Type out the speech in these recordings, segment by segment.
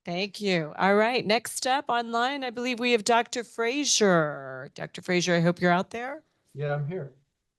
Thank you. All right. Next up online, I believe we have Dr. Frazier. Dr. Frazier, I hope you're out there. Yeah, I'm here.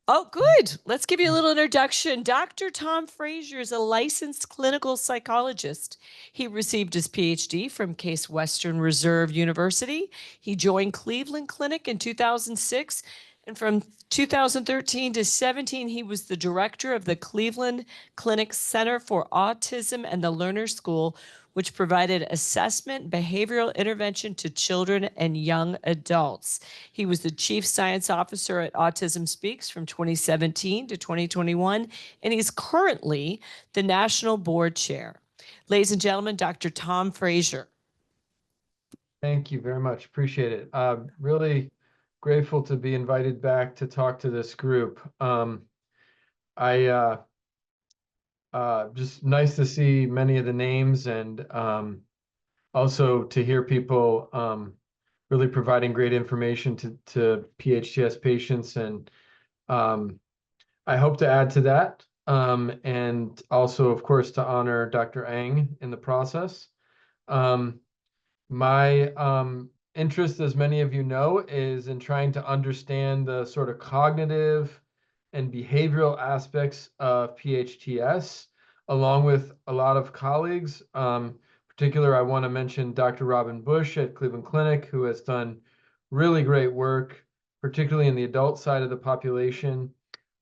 Oh, good. Let's give you a little introduction. Dr. Tom Frazier is a licensed clinical psychologist. He received his PhD from Case Western Reserve University. He joined Cleveland Clinic in 2006. And from 2013 to 17, he was the director of the Cleveland Clinic Center for Autism and the Learner School, which provided assessment, behavioral intervention to children and young adults. He was the chief science officer at Autism Speaks from 2017 to 2021, and he's currently the national board chair. Ladies and gentlemen, Dr. Tom Frazier. Thank you very much. Appreciate it. Really grateful to be invited back to talk to this group. I just nice to see many of the names and also to hear people really providing great information to PHTS patients. And I hope to add to that. And also, of course, to honor Dr. Eng in the process. My interest, as many of you know, is in trying to understand the sort of cognitive and behavioral aspects of PHTS, along with a lot of colleagues. Particular, I want to mention Dr. Robin Bush at Cleveland Clinic, who has done really great work, particularly in the adult side of the population.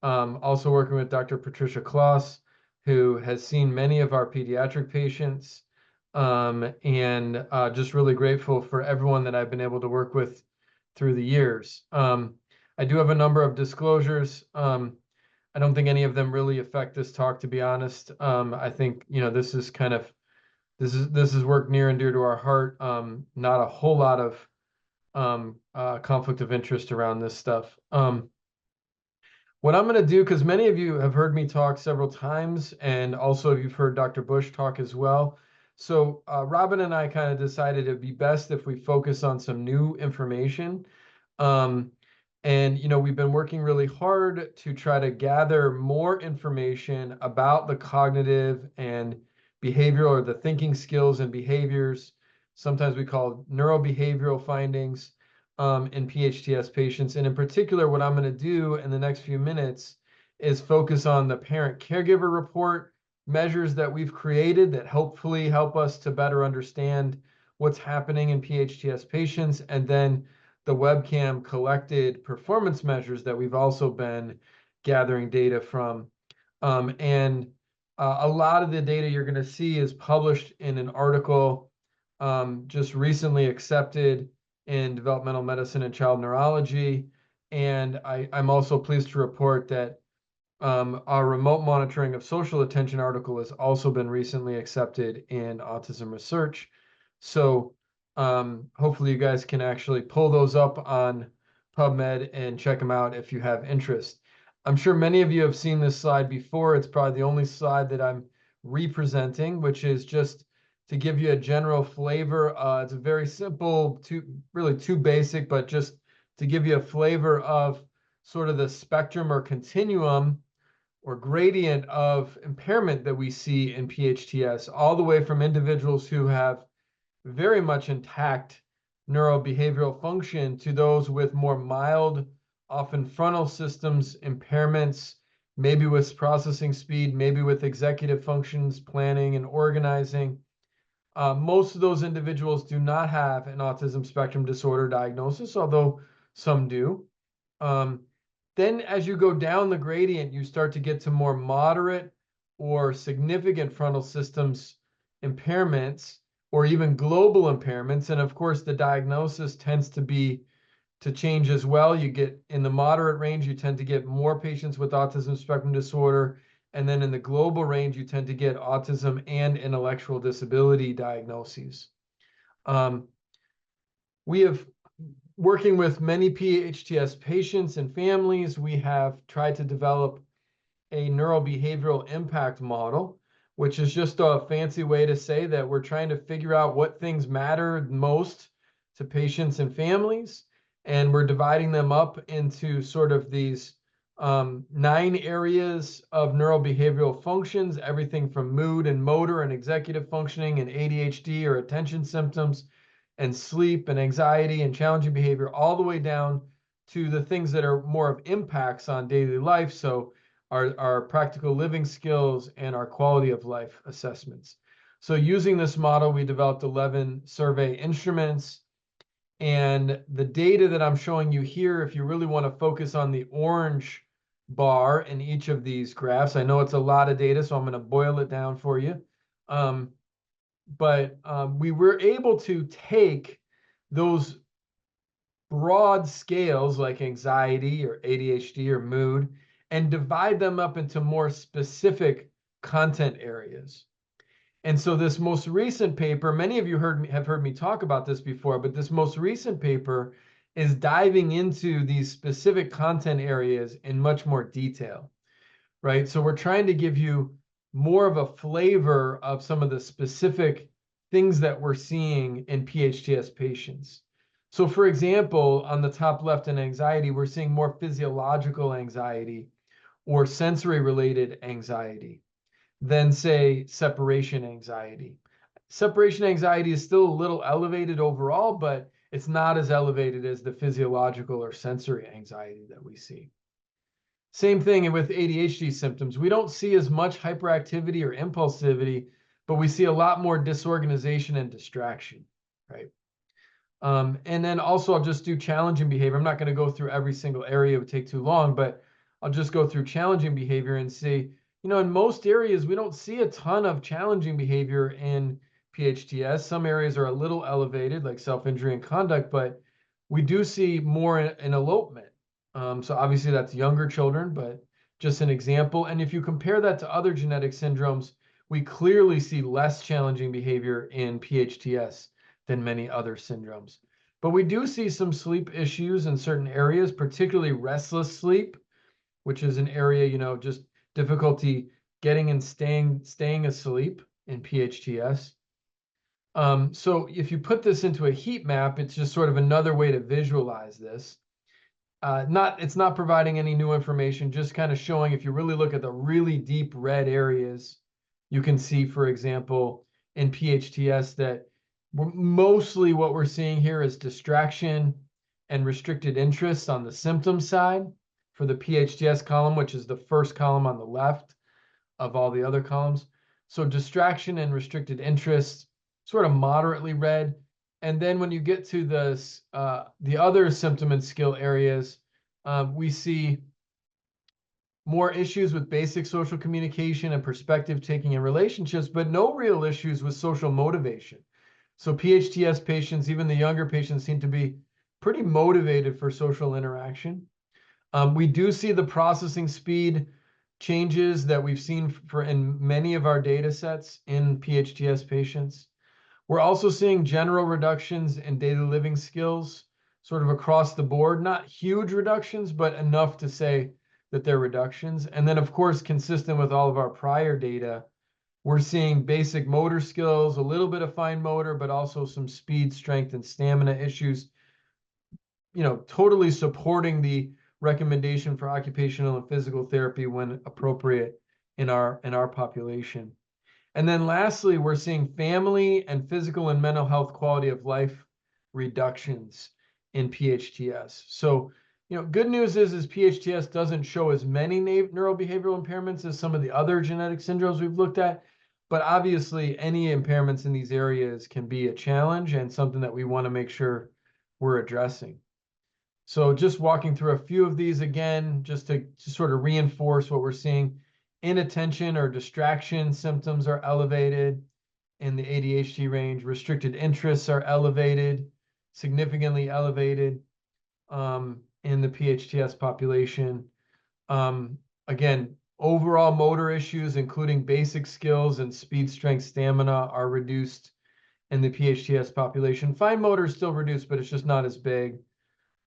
Also working with Dr. Patricia Kloss, who has seen many of our pediatric patients. And just really grateful for everyone that I've been able to work with through the years. I do have a number of disclosures. I don't think any of them really affect this talk, to be honest. I think, this is kind of, this is work near and dear to our heart. Not a whole lot of conflict of interest around this stuff. What I'm going to do, because many of you have heard me talk several times, and also you've heard Dr. Bush talk as well. So Robin and I kind of decided it'd be best if we focus on some new information. And, we've been working really hard to try to gather more information about the cognitive and behavioral, or the thinking skills and behaviors, sometimes we call neurobehavioral findings, in PHTS patients. And in particular, what I'm going to do in the next few minutes is focus on the parent caregiver report, measures that we've created that hopefully help us to better understand what's happening in PHTS patients, and then the webcam collected performance measures that we've also been gathering data from. And a lot of the data you're going to see is published in an article just recently accepted in Developmental Medicine and Child Neurology. And I'm also pleased to report that our remote monitoring of social attention article has also been recently accepted in Autism Research. So hopefully you guys can actually pull those up on PubMed and check them out if you have interest. I'm sure many of you have seen this slide before. It's probably the only slide that I'm representing, which is just to give you a general flavor. It's a very simple, really too basic, but just to give you a flavor of sort of the spectrum or continuum or gradient of impairment that we see in PHTS, all the way from individuals who have very much intact neurobehavioral function to those with more mild, often frontal systems impairments, maybe with processing speed, maybe with executive functions, planning and organizing. Most of those individuals do not have an autism spectrum disorder diagnosis, although some do. Then as you go down the gradient, you start to get to more moderate or significant frontal systems impairments, or even global impairments. And of course, the diagnosis tends to change as well. You get in the moderate range, you tend to get more patients with autism spectrum disorder. And then in the global range, you tend to get autism and intellectual disability diagnoses. We have, working with many PHTS patients and families, we have tried to develop a neurobehavioral impact model, which is just a fancy way to say that we're trying to figure out what things matter most to patients and families. And we're dividing them up into sort of these 9 areas of neurobehavioral functions, everything from mood and motor and executive functioning and ADHD or attention symptoms and sleep and anxiety and challenging behavior, all the way down to the things that are more of impacts on daily life. So our practical living skills and our quality of life assessments. So using this model, we developed 11 survey instruments. And the data that I'm showing you here, if you really want to focus on the orange bar in each of these graphs, I know it's a lot of data, so I'm going to boil it down for you. But we were able to take those broad scales like anxiety or ADHD or mood and divide them up into more specific content areas. And so this most recent paper, many of you have heard me talk about this before, but this most recent paper is diving into these specific content areas in much more detail, right? So we're trying to give you more of a flavor of some of the specific things that we're seeing in PHTS patients. So for example, on the top left in anxiety, we're seeing more physiological anxiety or sensory related anxiety than, say, separation anxiety. Separation anxiety is still a little elevated overall, but it's not as elevated as the physiological or sensory anxiety that we see. Same thing with ADHD symptoms. We don't see as much hyperactivity or impulsivity, but we see a lot more disorganization and distraction, right? And then also I'll just do challenging behavior. I'm not going to go through every single area, it would take too long, but I'll just go through challenging behavior and see, in most areas, we don't see a ton of challenging behavior in PHTS. Some areas are a little elevated, like self-injury and conduct, but we do see more in elopement. So obviously that's younger children, but just an example. And if you compare that to other genetic syndromes, we clearly see less challenging behavior in PHTS than many other syndromes. But we do see some sleep issues in certain areas, particularly restless sleep, which is an area, just difficulty getting and staying asleep in PHTS. So if you put this into a heat map, it's just sort of another way to visualize this. It's not providing any new information, just kind of showing if you really look at the really deep red areas, you can see, for example, in PHTS that mostly what we're seeing here is distraction and restricted interest on the symptom side for the PHTS column, which is the first column on the left of all the other columns. So distraction and restricted interest, sort of moderately red. And then when you get to the other symptom and skill areas, we see more issues with basic social communication and perspective taking in relationships, but no real issues with social motivation. So PHTS patients, even the younger patients, seem to be pretty motivated for social interaction. We do see the processing speed changes that we've seen in many of our data sets in PHTS patients. We're also seeing general reductions in daily living skills, sort of across the board, not huge reductions, but enough to say that they're reductions. And then, of course, consistent with all of our prior data, we're seeing basic motor skills, a little bit of fine motor, but also some speed, strength, and stamina issues, totally supporting the recommendation for occupational and physical therapy when appropriate in our population. And then lastly, we're seeing family and physical and mental health quality of life reductions in PHTS. So, good news is PHTS doesn't show as many neurobehavioral impairments as some of the other genetic syndromes we've looked at. But obviously, any impairments in these areas can be a challenge and something that we want to make sure we're addressing. So just walking through a few of these again, just to sort of reinforce what we're seeing. Inattention or distraction symptoms are elevated in the ADHD range. Restricted interests are elevated, significantly elevated in the PHTS population. Again, overall motor issues, including basic skills and speed, strength, stamina, are reduced in the PHTS population. Fine motor is still reduced, but it's just not as big.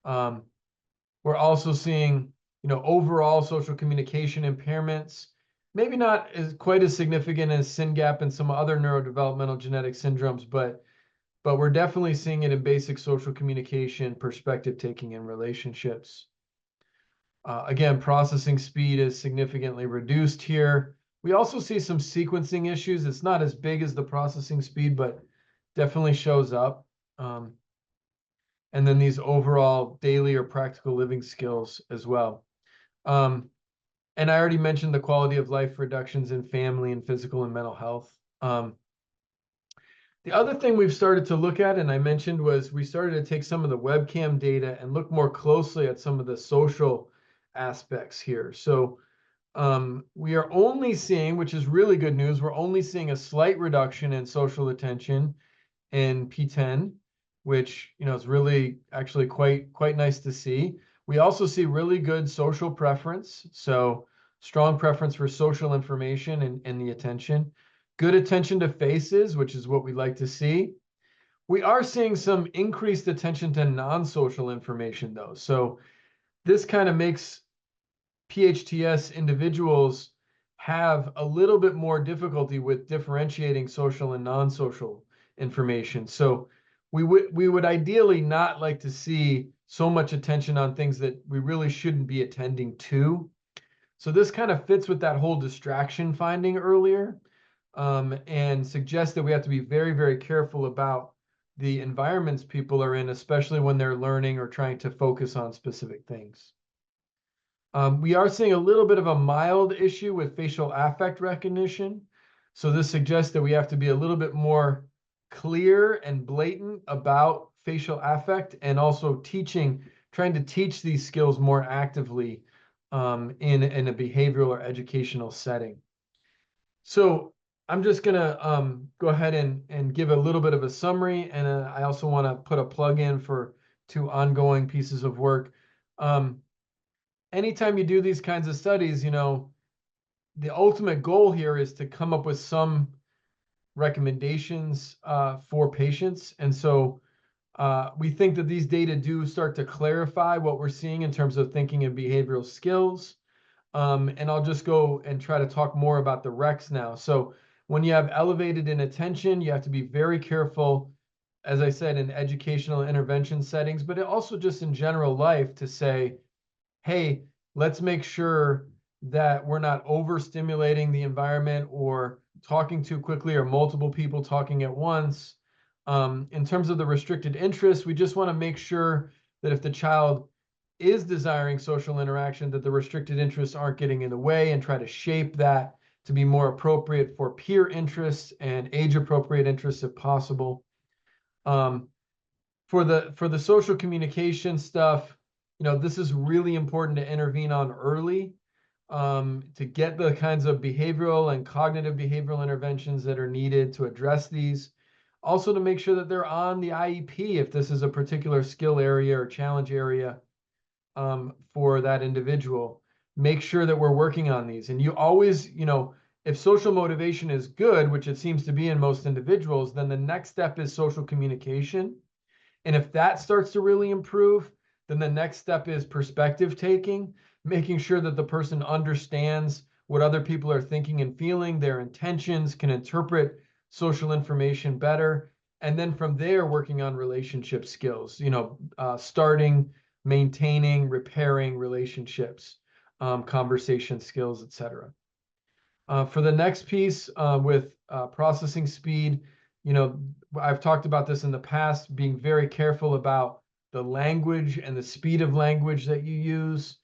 We're also seeing, overall social communication impairments, maybe not quite as significant as SYNGAP and some other neurodevelopmental genetic syndromes, but we're definitely seeing it in basic social communication, perspective taking, and relationships. Again, processing speed is significantly reduced here. We also see some sequencing issues. It's not as big as the processing speed, but definitely shows up. And then these overall daily or practical living skills as well. And I already mentioned the quality of life reductions in family and physical and mental health. The other thing we've started to look at, and I mentioned, was we started to take some of the webcam data and look more closely at some of the social aspects here. So we are only seeing, which is really good news, we're only seeing a slight reduction in social attention in P10, which is really actually quite nice to see. We also see really good social preference, so strong preference for social information and the attention. Good attention to faces, which is what we like to see. We are seeing some increased attention to non-social information, though. So this kind of makes PHTS individuals have a little bit more difficulty with differentiating social and non-social information. So we would ideally not like to see so much attention on things that we really shouldn't be attending to. So this kind of fits with that whole distraction finding earlier, and suggests that we have to be very, very careful about the environments people are in, especially when they're learning or trying to focus on specific things. We are seeing a little bit of a mild issue with facial affect recognition. So this suggests that we have to be a little bit more clear and blatant about facial affect, and also trying to teach these skills more actively in a behavioral or educational setting. So I'm just gonna go ahead and give a little bit of a summary, and I also want to put a plug in for 2 ongoing pieces of work. Anytime you do these kinds of studies, the ultimate goal here is to come up with some recommendations for patients. And so we think that these data do start to clarify what we're seeing in terms of thinking and behavioral skills. And I'll just go and try to talk more about the RECs now. So when you have elevated inattention, you have to be very careful, as I said, in educational intervention settings, but also just in general life, to say, hey, let's make sure that we're not overstimulating the environment or talking too quickly or multiple people talking at once. In terms of the restricted interest, we just want to make sure that if the child is desiring social interaction, that the restricted interests aren't getting in the way, and try to shape that to be more appropriate for peer interests and age appropriate interests if possible. For the social communication stuff, this is really important to intervene on early, to get the kinds of behavioral and cognitive behavioral interventions that are needed to address these. Also to make sure that they're on the IEP if this is a particular skill area or challenge area for that individual. Make sure that we're working on these. And you always, if social motivation is good, which it seems to be in most individuals, then the next step is social communication. And if that starts to really improve, then the next step is perspective taking, making sure that the person understands what other people are thinking and feeling, their intentions, can interpret social information better. And then from there, working on relationship skills, starting, maintaining, repairing relationships, conversation skills, etc. For the next piece, with processing speed, I've talked about this in the past, being very careful about the language and the speed of language that you use,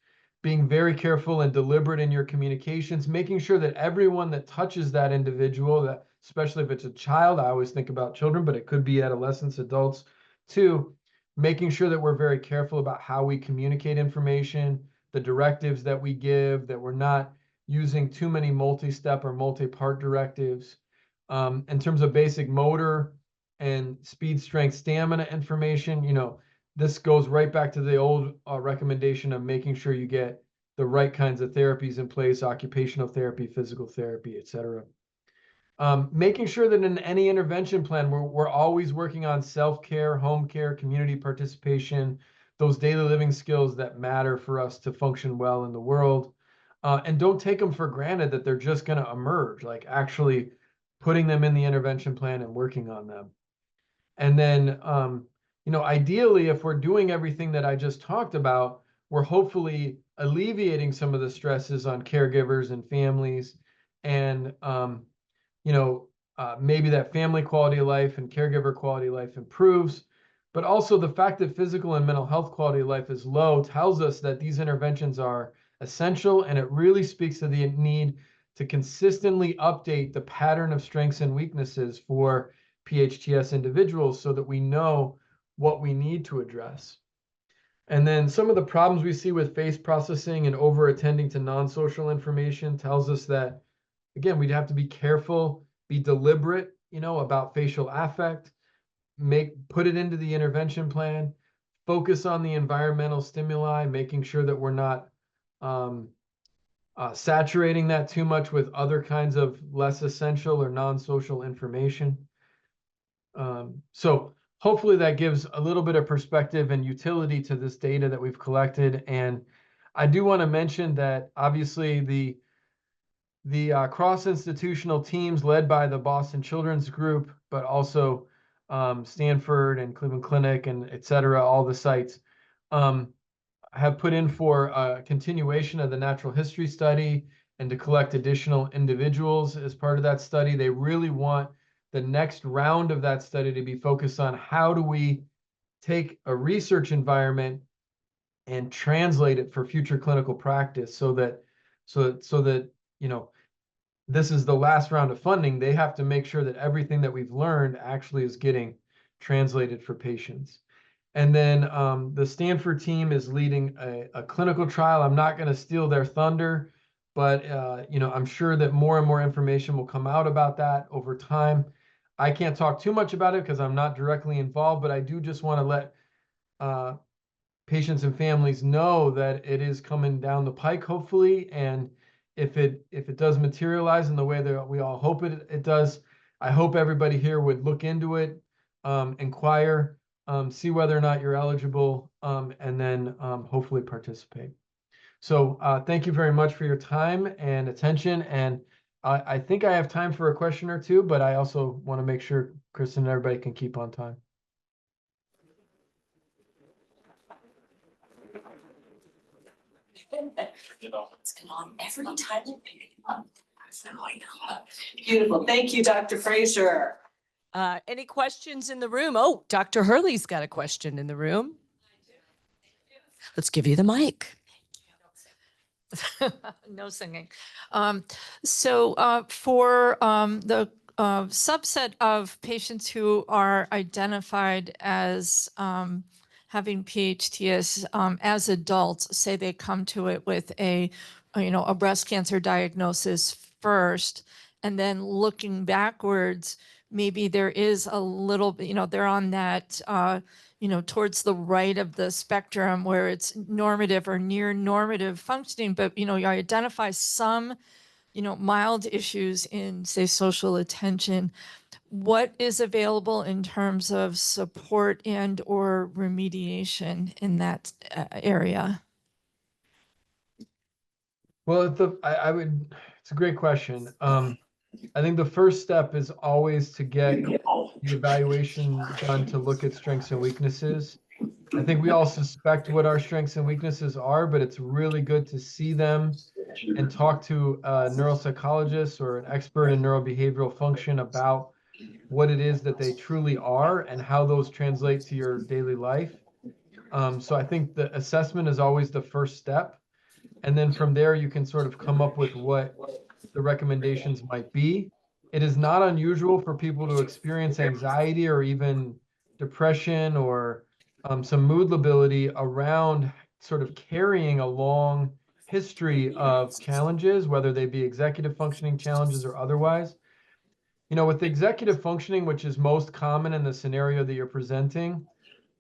being very careful and deliberate in your communications, making sure that everyone that touches that individual, that especially if it's a child, I always think about children, but it could be adolescents, adults too, making sure that we're very careful about how we communicate information, the directives that we give, that we're not using too many multi-step or multi-part directives. In terms of basic motor and speed, strength, stamina information, this goes right back to the old recommendation of making sure you get the right kinds of therapies in place: occupational therapy, physical therapy, etc. Making sure that in any intervention plan, we're always working on self-care, home care, community participation, those daily living skills that matter for us to function well in the world. And don't take them for granted that they're just going to emerge, like actually putting them in the intervention plan and working on them. And then, ideally, if we're doing everything that I just talked about, we're hopefully alleviating some of the stresses on caregivers and families, and maybe that family quality of life and caregiver quality of life improves. But also the fact that physical and mental health quality of life is low tells us that these interventions are essential, and it really speaks to the need to consistently update the pattern of strengths and weaknesses for PHTS individuals so that we know what we need to address. And then some of the problems we see with face processing and over attending to non-social information tells us that, again, we'd have to be careful, be deliberate, about facial affect, put it into the intervention plan, focus on the environmental stimuli, making sure that we're not saturating that too much with other kinds of less essential or non-social information. So hopefully that gives a little bit of perspective and utility to this data that we've collected. And I do want to mention that obviously the cross-institutional teams led by the Boston Children's Group, but also Stanford and Cleveland Clinic and et cetera, all the sites, have put in for a continuation of the natural history study and to collect additional individuals as part of that study. They really want the next round of that study to be focused on how do we take a research environment and translate it for future clinical practice so that this is the last round of funding. They have to make sure that everything that we've learned actually is getting translated for patients. And then the Stanford team is leading a clinical trial. I'm not going to steal their thunder, but I'm sure that more and more information will come out about that over time. I can't talk too much about it because I'm not directly involved, but I do just want to let patients and families know that it is coming down the pike, hopefully. And if it does materialize in the way that we all hope it does, I hope everybody here would look into it, inquire, see whether or not you're eligible, and then hopefully participate. So thank you very much for your time and attention. And I think I have time for a question or two, but I also want to make sure Kristen and everybody can keep on time. It's going on every time you pick it up. Beautiful. Thank you, Dr. Frazier. Any questions in the room? Oh, Dr. Hurley's got a question in the room. Let's give you the mic. No singing. For the subset of patients who are identified as having PHTS as adults, say they come to it with a breast cancer diagnosis first, and then looking backwards, maybe there is a little bit, they're on that towards the right of the spectrum where it's normative or near normative functioning, but, you identify some, mild issues in, say, social attention. What is available in terms of support and or remediation in that area? Well, it's a great question. I think the first step is always to get the evaluation done to look at strengths and weaknesses. I think we all suspect what our strengths and weaknesses are, but it's really good to see them and talk to a neuropsychologist or an expert in neurobehavioral function about what it is that they truly are and how those translate to your daily life. So I think the assessment is always the first step. And then from there, you can sort of come up with what the recommendations might be. It is not unusual for people to experience anxiety or even depression or some mood lability around sort of carrying a long history of challenges, whether they be executive functioning challenges or otherwise. With the executive functioning, which is most common in the scenario that you're presenting,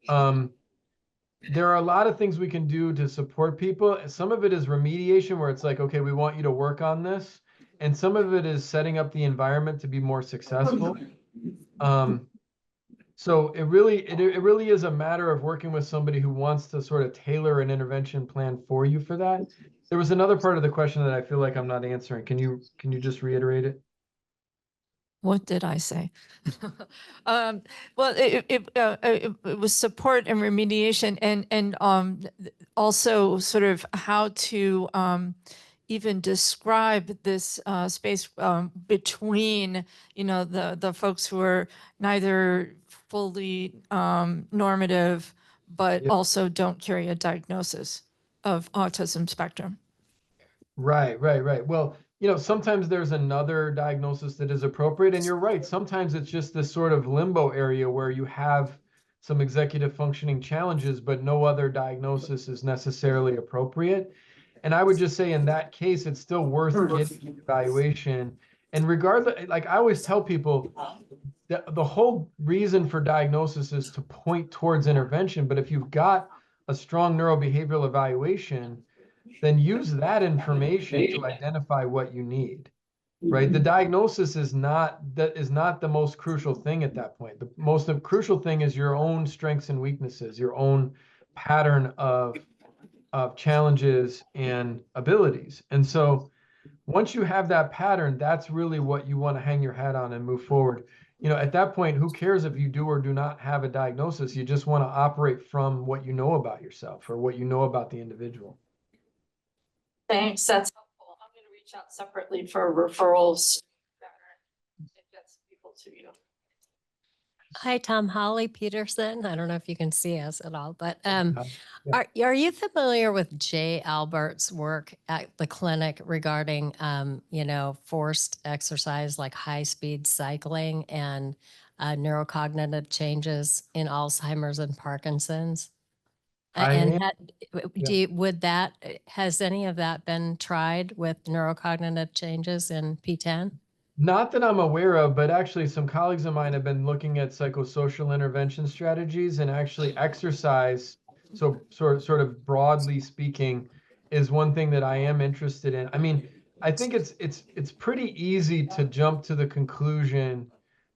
there are a lot of things we can do to support people. Some of it is remediation, where it's like, okay, we want you to work on this. And some of it is setting up the environment to be more successful. So it really is a matter of working with somebody who wants to sort of tailor an intervention plan for you for that. There was another part of the question that I feel like I'm not answering. Can you just reiterate it? What did I say? Well, it was support and remediation, and also sort of how to even describe this space between, the folks who are neither fully normative, but Yep. also don't carry a diagnosis of autism spectrum. Right. Well, sometimes there's another diagnosis that is appropriate, and you're right. Sometimes it's just this sort of limbo area where you have some executive functioning challenges, but no other diagnosis is necessarily appropriate. And I would just say in that case, it's still worth getting an evaluation. And regardless, like I always tell people, the whole reason for diagnosis is to point towards intervention. But if you've got a strong neurobehavioral evaluation, then use that information to identify what you need, right? The diagnosis is not the most crucial thing at that point. The most crucial thing is your own strengths and weaknesses, your own pattern of challenges and abilities. And so once you have that pattern, that's really what you want to hang your hat on and move forward. At that point, who cares if you do or do not have a diagnosis? You just want to operate from what you know about yourself or what you know about the individual. Thanks, that's helpful. I'm going to reach out separately for referrals. If that's people to you. Hi, Tom. Holly Peterson. I don't know if you can see us at all, but Yeah. are you familiar with Jay Albert's work at the clinic regarding, forced exercise like high-speed cycling and neurocognitive changes in Alzheimer's and Parkinson's? And has any of that been tried with neurocognitive changes in P10? Not that I'm aware of, but actually some colleagues of mine have been looking at psychosocial intervention strategies, and actually exercise, so sort of broadly speaking, is one thing that I am interested in. I mean, I think it's pretty easy to jump to the conclusion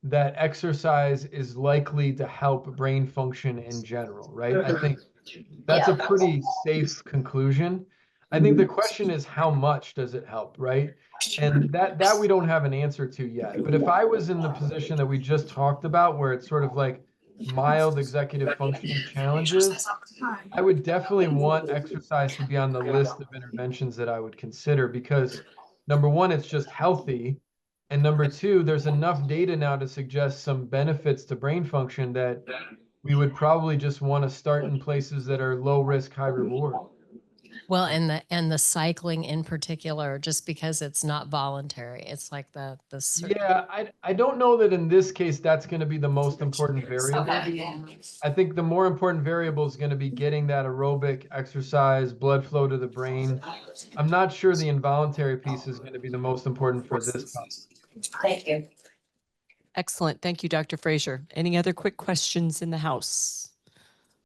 that exercise is likely to help brain function in general, right? I think that's a pretty safe conclusion. I think the question is, how much does it help, right? And that we don't have an answer to yet. But if I was in the position that we just talked about, where it's sort of like mild executive functioning challenges, I would definitely want exercise to be on the list of interventions that I would consider, because number one, it's just healthy. And number two, there's enough data now to suggest some benefits to brain function that we would probably just want to start in places that are low risk, high reward. Well, and the cycling in particular, just because it's not voluntary, it's like Yeah, I don't know that in this case that's going to be the most important variable. I think the more important variable is going to be getting that aerobic exercise, blood flow to the brain. I'm not sure the involuntary piece is going to be the most important for this topic. Thank you. Excellent. Thank you, Dr. Frazier. Any other quick questions in the house?